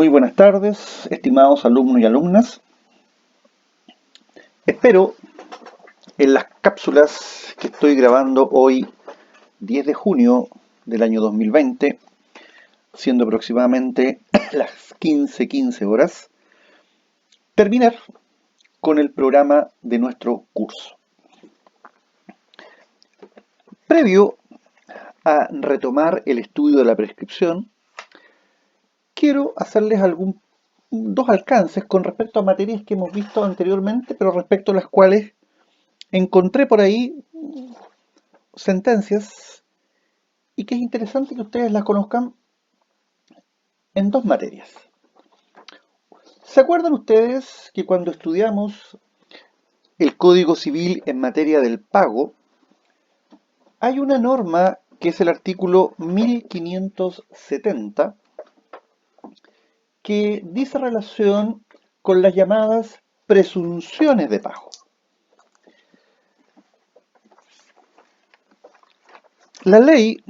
Muy buenas tardes, estimados alumnos y alumnas. Espero en las cápsulas que estoy grabando hoy, 10 de junio del año 2020, siendo aproximadamente las 15:15 horas, terminar con el programa de nuestro curso. Previo a retomar el estudio de la prescripción, quiero hacerles dos alcances con respecto a materias que hemos visto anteriormente, pero respecto a las cuales encontré por ahí sentencias y que es interesante que ustedes las conozcan en dos materias. ¿Se acuerdan ustedes que cuando estudiamos el Código Civil en materia del pago, hay una norma que es el artículo 1570 que dice relación con las llamadas presunciones de pago? La ley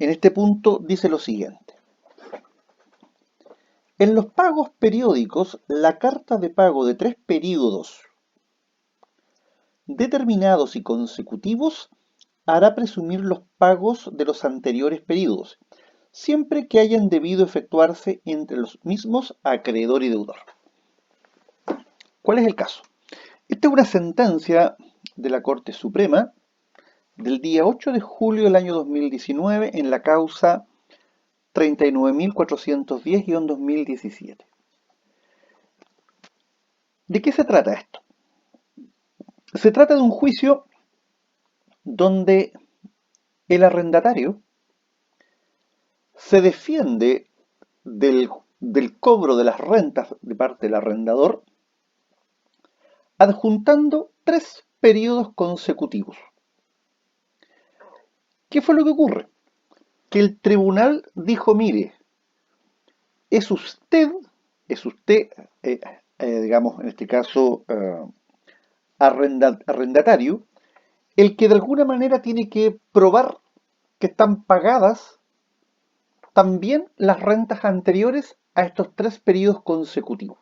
en este punto dice lo siguiente: en los pagos periódicos, la carta de pago de 3 períodos determinados y consecutivos hará presumir los pagos de los anteriores períodos, siempre que hayan debido efectuarse entre los mismos acreedor y deudor. ¿Cuál es el caso? Esta es una sentencia de la Corte Suprema del día 8 de julio del año 2019 en la causa 39.410-2017. ¿De qué se trata esto? Se trata de un juicio donde el arrendatario se defiende del cobro de las rentas de parte del arrendador adjuntando 3 periodos consecutivos. ¿Qué fue lo que ocurre? Que el tribunal dijo, mire, es usted, digamos, en este caso, arrendatario, el que de alguna manera tiene que probar que están pagadas también las rentas anteriores a estos 3 periodos consecutivos.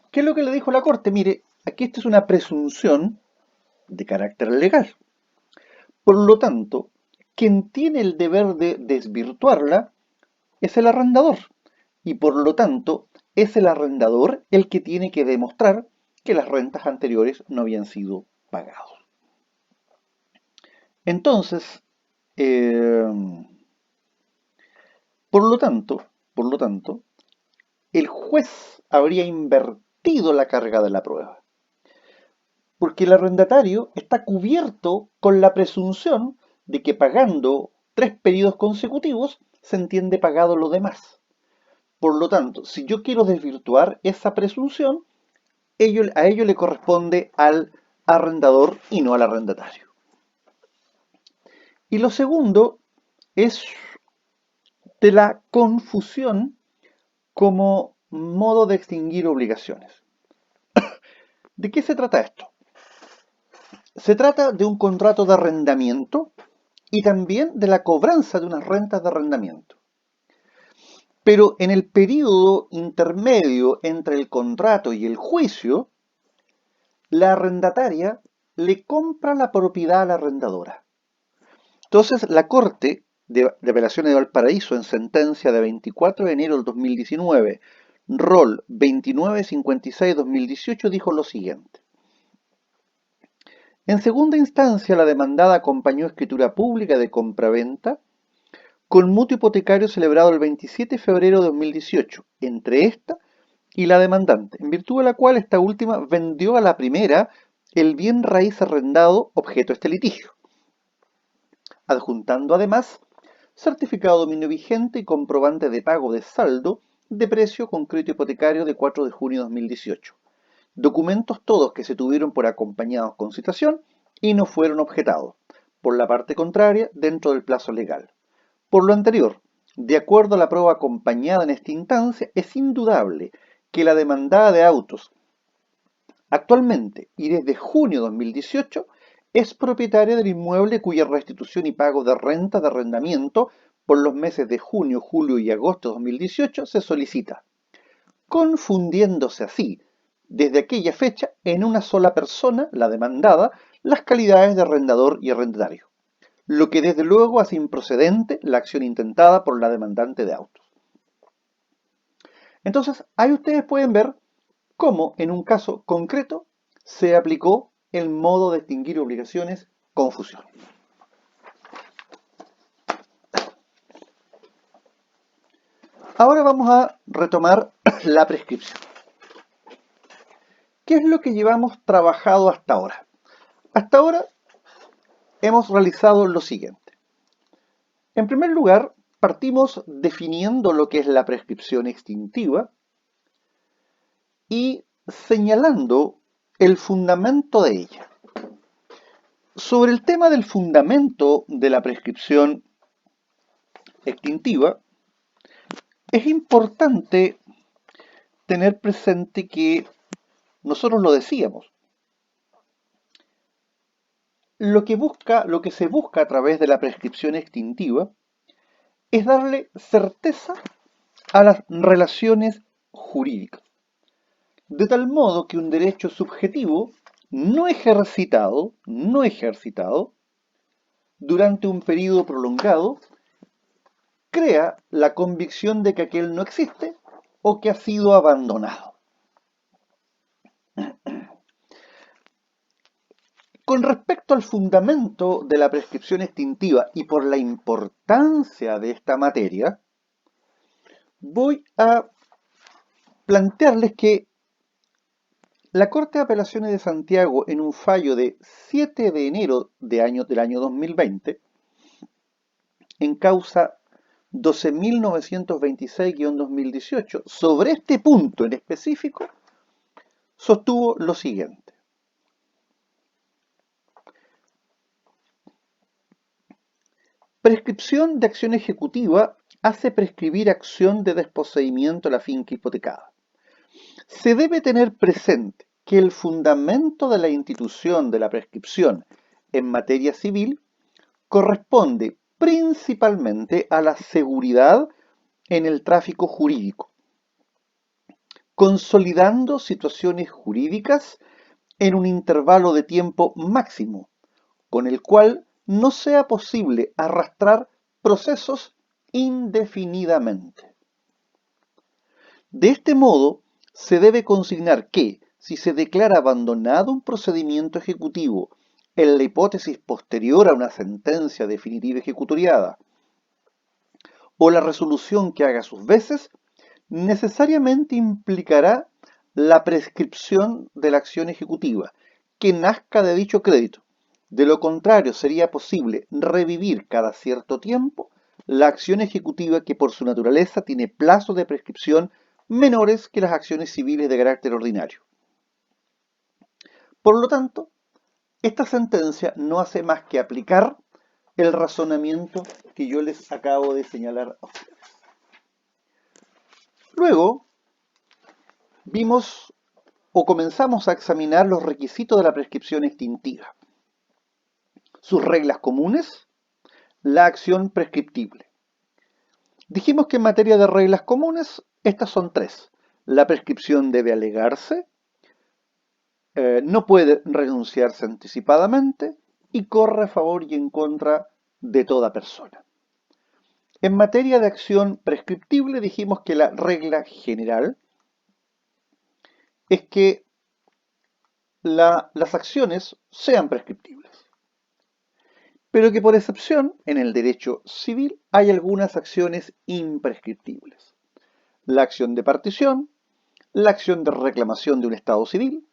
¿Qué es lo que le dijo la Corte? Mire, aquí esta es una presunción de carácter legal. Por lo tanto, quien tiene el deber de desvirtuarla es el arrendador. Y por lo tanto, es el arrendador el que tiene que demostrar que las rentas anteriores no habían sido pagadas. Entonces, por lo tanto, el juez habría invertido la carga de la prueba, porque el arrendatario está cubierto con la presunción de que pagando 3 periodos consecutivos se entiende pagado lo demás. Por lo tanto, si yo quiero desvirtuar esa presunción, a ello le corresponde al arrendador y no al arrendatario. Y lo segundo es de la confusión como modo de extinguir obligaciones. ¿De qué se trata esto? Se trata de un contrato de arrendamiento y también de la cobranza de unas rentas de arrendamiento. Pero en el período intermedio entre el contrato y el juicio, la arrendataria le compra la propiedad a la arrendadora. Entonces, la Corte de Apelaciones de Valparaíso, en sentencia de 24 de enero del 2019, rol 2956-2018, dijo lo siguiente: en segunda instancia, la demandada acompañó escritura pública de compraventa con mutuo hipotecario celebrado el 27 de febrero de 2018 entre esta y la demandante, en virtud de la cual esta última vendió a la primera el bien raíz arrendado objeto de este litigio, adjuntando además certificado de dominio vigente y comprobante de pago de saldo de precio con crédito hipotecario de 4 de junio de 2018. Documentos todos que se tuvieron por acompañados con citación y no fueron objetados por la parte contraria dentro del plazo legal. Por lo anterior, de acuerdo a la prueba acompañada en esta instancia, es indudable que la demandada de autos actualmente y desde junio de 2018 es propietaria del inmueble cuya restitución y pago de renta de arrendamiento por los meses de junio, julio y agosto de 2018 se solicita, confundiéndose así, desde aquella fecha, en una sola persona, la demandada, las calidades de arrendador y arrendatario, lo que desde luego hace improcedente la acción intentada por la demandante de autos. Entonces, ahí ustedes pueden ver cómo en un caso concreto se aplicó el modo de extinguir obligaciones confusión. Ahora vamos a retomar la prescripción. ¿Qué es lo que llevamos trabajado hasta ahora? Hasta ahora hemos realizado lo siguiente. En primer lugar, partimos definiendo lo que es la prescripción extintiva y señalando el fundamento de ella. Sobre el tema del fundamento de la prescripción extintiva, es importante tener presente que nosotros lo decíamos. Lo que se busca a través de la prescripción extintiva es darle certeza a las relaciones jurídicas, de tal modo que un derecho subjetivo no ejercitado durante un periodo prolongado crea la convicción de que aquel no existe o que ha sido abandonado. Con respecto al fundamento de la prescripción extintiva y por la importancia de esta materia, voy a plantearles que la Corte de Apelaciones de Santiago, en un fallo de 7 de enero del año 2020, en causa 12.926-2018, sobre este punto en específico, sostuvo lo siguiente. Prescripción de acción ejecutiva hace prescribir acción de desposeimiento a la finca hipotecada. Se debe tener presente que el fundamento de la institución de la prescripción en materia civil corresponde principalmente a la seguridad en el tráfico jurídico, consolidando situaciones jurídicas en un intervalo de tiempo máximo, con el cual no sea posible arrastrar procesos indefinidamente. De este modo, se debe consignar que, si se declara abandonado un procedimiento ejecutivo en la hipótesis posterior a una sentencia definitiva ejecutoriada, o la resolución que haga sus veces, necesariamente implicará la prescripción de la acción ejecutiva que nazca de dicho crédito. De lo contrario, sería posible revivir cada cierto tiempo la acción ejecutiva que por su naturaleza tiene plazos de prescripción menores que las acciones civiles de carácter ordinario. Por lo tanto, esta sentencia no hace más que aplicar el razonamiento que yo les acabo de señalar a ustedes. Luego, vimos o comenzamos a examinar los requisitos de la prescripción extintiva, sus reglas comunes, la acción prescriptible. Dijimos que en materia de reglas comunes, estas son tres. La prescripción debe alegarse, no puede renunciarse anticipadamente y corre a favor y en contra de toda persona. En materia de acción prescriptible dijimos que la regla general es que las acciones sean prescriptibles, pero que por excepción en el derecho civil hay algunas acciones imprescriptibles. La acción de partición, la acción de reclamación de un estado civil,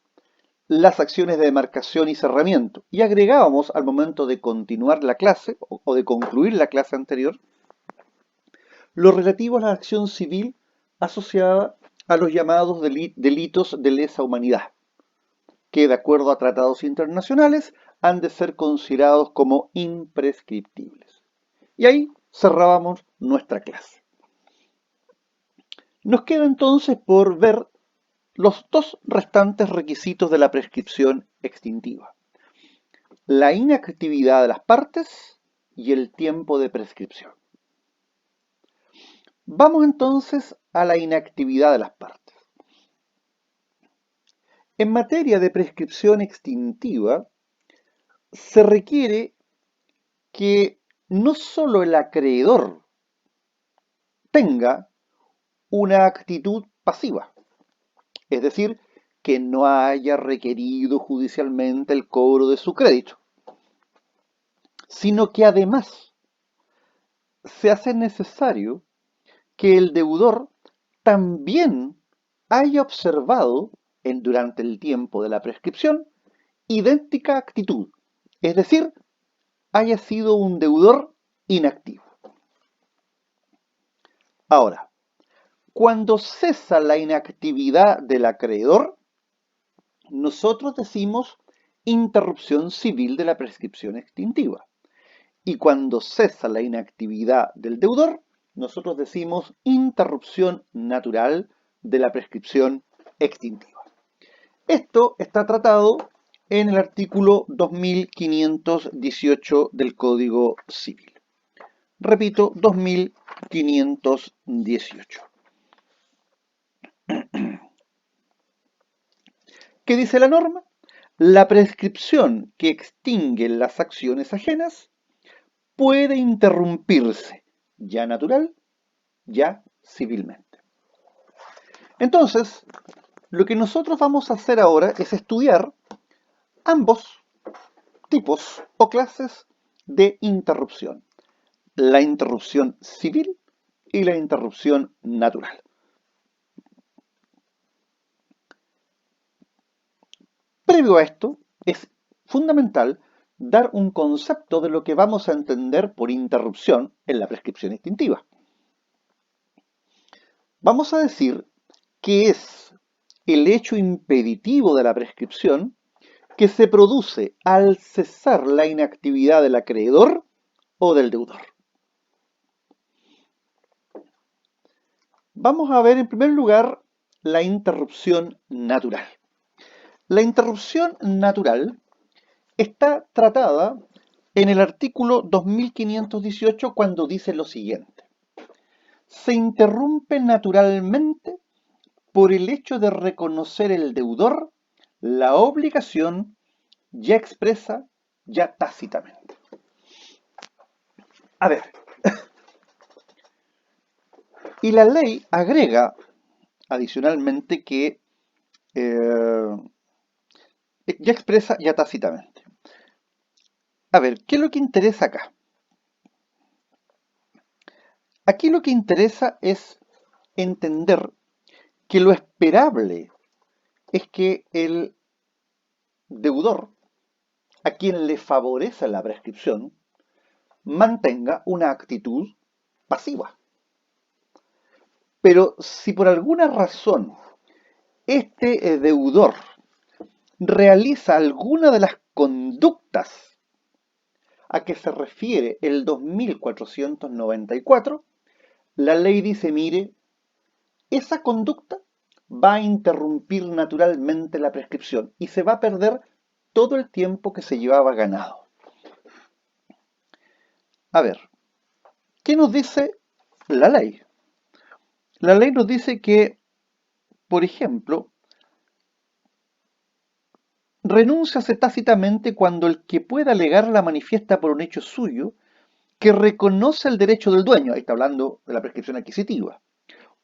las acciones de demarcación y cerramiento. Y agregábamos al momento de continuar la clase o de concluir la clase anterior, lo relativo a la acción civil asociada a los llamados delitos de lesa humanidad, que de acuerdo a tratados internacionales han de ser considerados como imprescriptibles. Y ahí cerrábamos nuestra clase. Nos queda entonces por ver los dos restantes requisitos de la prescripción extintiva: la inactividad de las partes y el tiempo de prescripción. Vamos entonces a la inactividad de las partes. En materia de prescripción extintiva, se requiere que no solo el acreedor tenga una actitud pasiva, es decir, que no haya requerido judicialmente el cobro de su crédito, sino que además se hace necesario que el deudor también haya observado durante el tiempo de la prescripción idéntica actitud, es decir, haya sido un deudor inactivo. Ahora, cuando cesa la inactividad del acreedor, nosotros decimos interrupción civil de la prescripción extintiva. Y cuando cesa la inactividad del deudor, nosotros decimos interrupción natural de la prescripción extintiva. Esto está tratado en el artículo 2518 del Código Civil. Repito, 2518. ¿Qué dice la norma? La prescripción que extingue las acciones ajenas puede interrumpirse, ya natural, ya civilmente. Entonces, lo que nosotros vamos a hacer ahora es estudiar ambos tipos o clases de interrupción. La interrupción civil y la interrupción natural. Previo a esto, es fundamental dar un concepto de lo que vamos a entender por interrupción en la prescripción extintiva. Vamos a decir que es el hecho impeditivo de la prescripción que se produce al cesar la inactividad del acreedor o del deudor. Vamos a ver en primer lugar la interrupción natural. La interrupción natural está tratada en el artículo 2518 cuando dice lo siguiente. Se interrumpe naturalmente por el hecho de reconocer el deudor la obligación ya expresa, ya tácitamente. A ver, y la ley agrega adicionalmente que ya expresa, ya tácitamente. A ver, ¿qué es lo que interesa acá? Aquí lo que interesa es entender que lo esperable es que el deudor, a quien le favorece la prescripción, mantenga una actitud pasiva. Pero si por alguna razón este deudor realiza alguna de las conductas a que se refiere el 2494, la ley dice, mire, esa conducta va a interrumpir naturalmente la prescripción y se va a perder todo el tiempo que se llevaba ganado. A ver, ¿qué nos dice la ley? La ley nos dice que, por ejemplo, renúnciase tácitamente cuando el que pueda alegar la manifiesta por un hecho suyo que reconoce el derecho del dueño, ahí está hablando de la prescripción adquisitiva,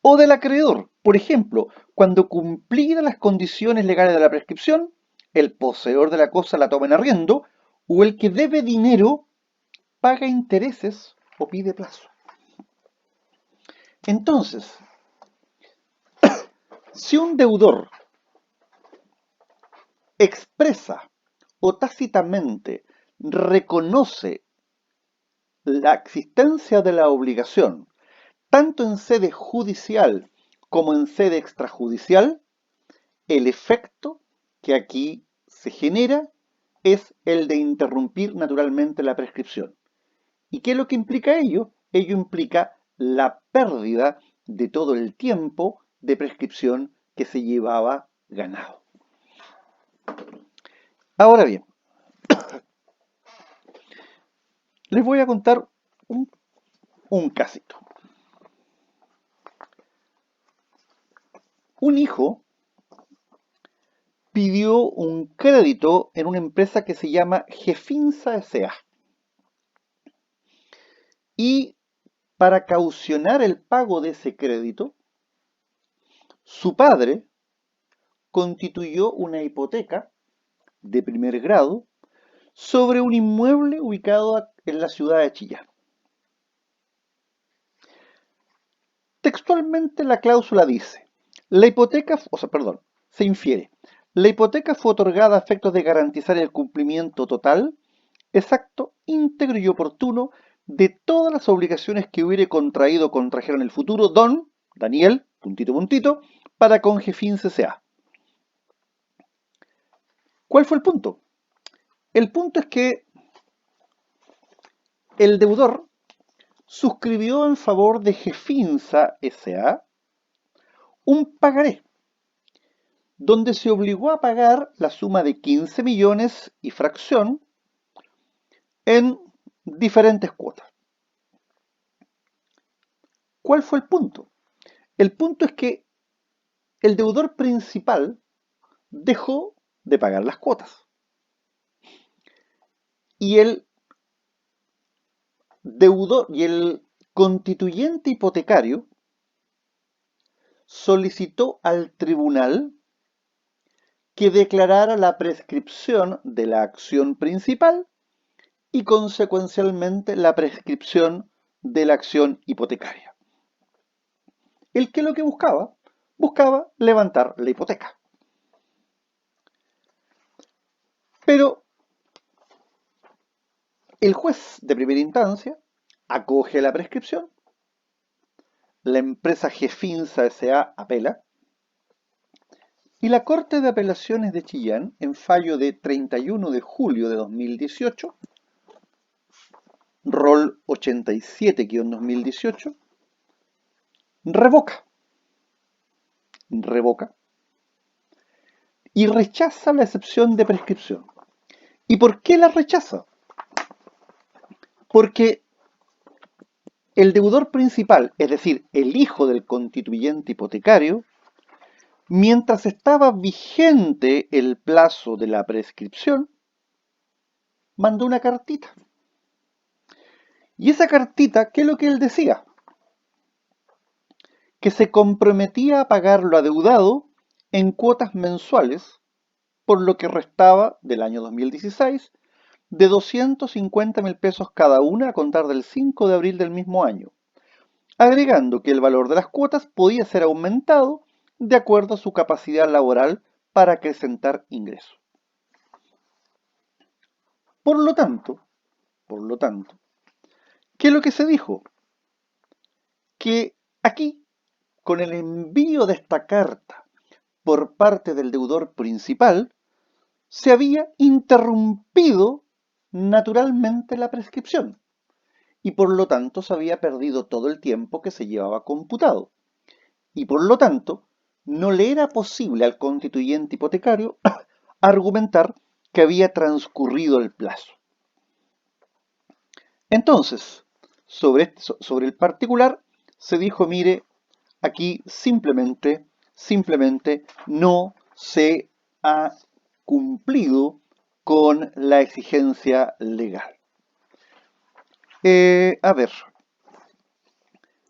o del acreedor, por ejemplo, cuando cumplidas las condiciones legales de la prescripción, el poseedor de la cosa la toma en arriendo, o el que debe dinero paga intereses o pide plazo. Entonces, si un deudor expresa o tácitamente reconoce la existencia de la obligación, tanto en sede judicial como en sede extrajudicial, el efecto que aquí se genera es el de interrumpir naturalmente la prescripción. ¿Y qué es lo que implica ello? Ello implica la pérdida de todo el tiempo de prescripción que se llevaba ganado. Ahora bien, les voy a contar un casito. Un hijo pidió un crédito en una empresa que se llama Gefinsa S.A. Y para caucionar el pago de ese crédito, su padre constituyó una hipoteca de primer grado sobre un inmueble ubicado en la ciudad de Chillán. Textualmente la cláusula dice, se infiere, la hipoteca fue otorgada a efectos de garantizar el cumplimiento total, exacto, íntegro y oportuno de todas las obligaciones que hubiere contraído o contrajera en el futuro don Daniel, puntito puntito, para con Jefin C.C.A. ¿Cuál fue el punto? El punto es que el deudor suscribió en favor de Gefinsa S.A. un pagaré, donde se obligó a pagar la suma de 15 millones y fracción en diferentes cuotas. ¿Cuál fue el punto? El punto es que el deudor principal dejó de pagar las cuotas. Y el deudor y el constituyente hipotecario solicitó al tribunal que declarara la prescripción de la acción principal y consecuencialmente la prescripción de la acción hipotecaria. El que lo que buscaba levantar la hipoteca. Pero el juez de primera instancia acoge la prescripción, la empresa Gefinsa S.A. apela, y la Corte de Apelaciones de Chillán, en fallo de 31 de julio de 2018, rol 87-2018, revoca y rechaza la excepción de prescripción. ¿Y por qué la rechaza? Porque el deudor principal, es decir, el hijo del constituyente hipotecario, mientras estaba vigente el plazo de la prescripción, mandó una cartita. Y esa cartita, ¿qué es lo que él decía? Que se comprometía a pagar lo adeudado en cuotas mensuales por lo que restaba del año 2016 de 250.000 pesos cada una a contar del 5 de abril del mismo año, agregando que el valor de las cuotas podía ser aumentado de acuerdo a su capacidad laboral para acrecentar ingresos. Por lo tanto, ¿qué es lo que se dijo? Que aquí, con el envío de esta carta por parte del deudor principal, se había interrumpido naturalmente la prescripción y por lo tanto se había perdido todo el tiempo que se llevaba computado. Y por lo tanto, no le era posible al constituyente hipotecario argumentar que había transcurrido el plazo. Entonces, sobre el particular, se dijo, mire, aquí simplemente no se ha cumplido con la exigencia legal. A ver,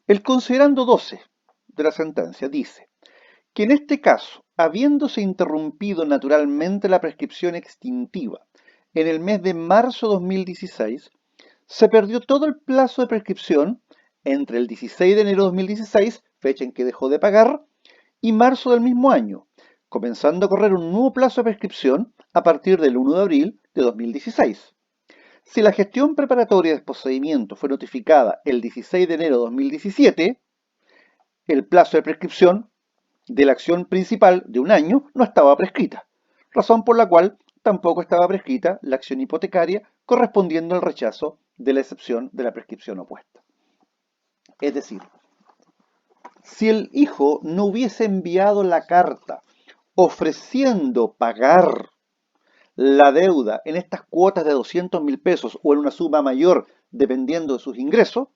el considerando 12 de la sentencia dice que en este caso, habiéndose interrumpido naturalmente la prescripción extintiva en el mes de marzo de 2016, se perdió todo el plazo de prescripción entre el 16 de enero de 2016, fecha en que dejó de pagar, y marzo del mismo año, comenzando a correr un nuevo plazo de prescripción a partir del 1 de abril de 2016. Si la gestión preparatoria del procedimiento fue notificada el 16 de enero de 2017, el plazo de prescripción de la acción principal de un año no estaba prescrita, razón por la cual tampoco estaba prescrita la acción hipotecaria correspondiendo al rechazo de la excepción de la prescripción opuesta. Es decir, si el hijo no hubiese enviado la carta ofreciendo pagar la deuda en estas cuotas de 200.000 pesos o en una suma mayor dependiendo de sus ingresos,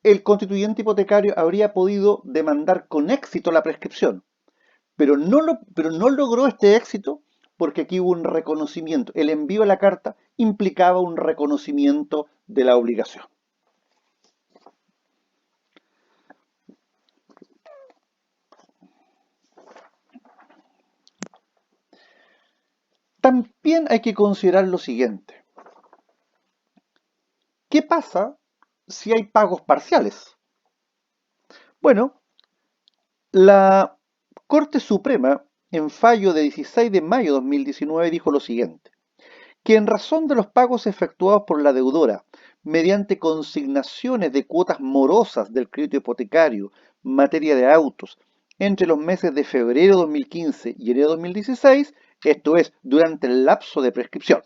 el constituyente hipotecario habría podido demandar con éxito la prescripción, pero no logró este éxito porque aquí hubo un reconocimiento. El envío de la carta implicaba un reconocimiento de la obligación. También hay que considerar lo siguiente. ¿Qué pasa si hay pagos parciales? Bueno, la Corte Suprema, en fallo de 16 de mayo de 2019, dijo lo siguiente, que en razón de los pagos efectuados por la deudora mediante consignaciones de cuotas morosas del crédito hipotecario, materia de autos, entre los meses de febrero de 2015 y enero de 2016, esto es, durante el lapso de prescripción.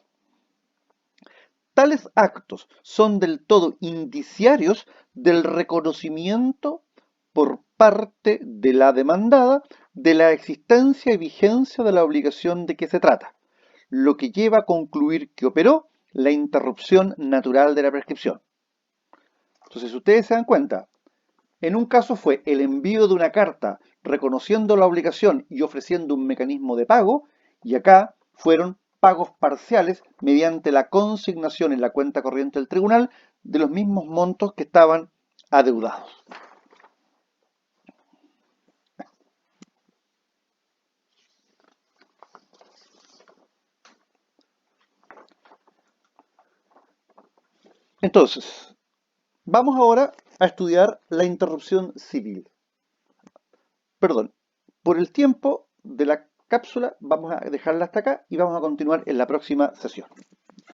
Tales actos son del todo indiciarios del reconocimiento por parte de la demandada de la existencia y vigencia de la obligación de que se trata, lo que lleva a concluir que operó la interrupción natural de la prescripción. Entonces, si ustedes se dan cuenta, en un caso fue el envío de una carta reconociendo la obligación y ofreciendo un mecanismo de pago, y acá fueron pagos parciales mediante la consignación en la cuenta corriente del tribunal de los mismos montos que estaban adeudados. Entonces, vamos ahora a estudiar la interrupción civil. Perdón, por el tiempo de la cápsula vamos a dejarla hasta acá y vamos a continuar en la próxima sesión.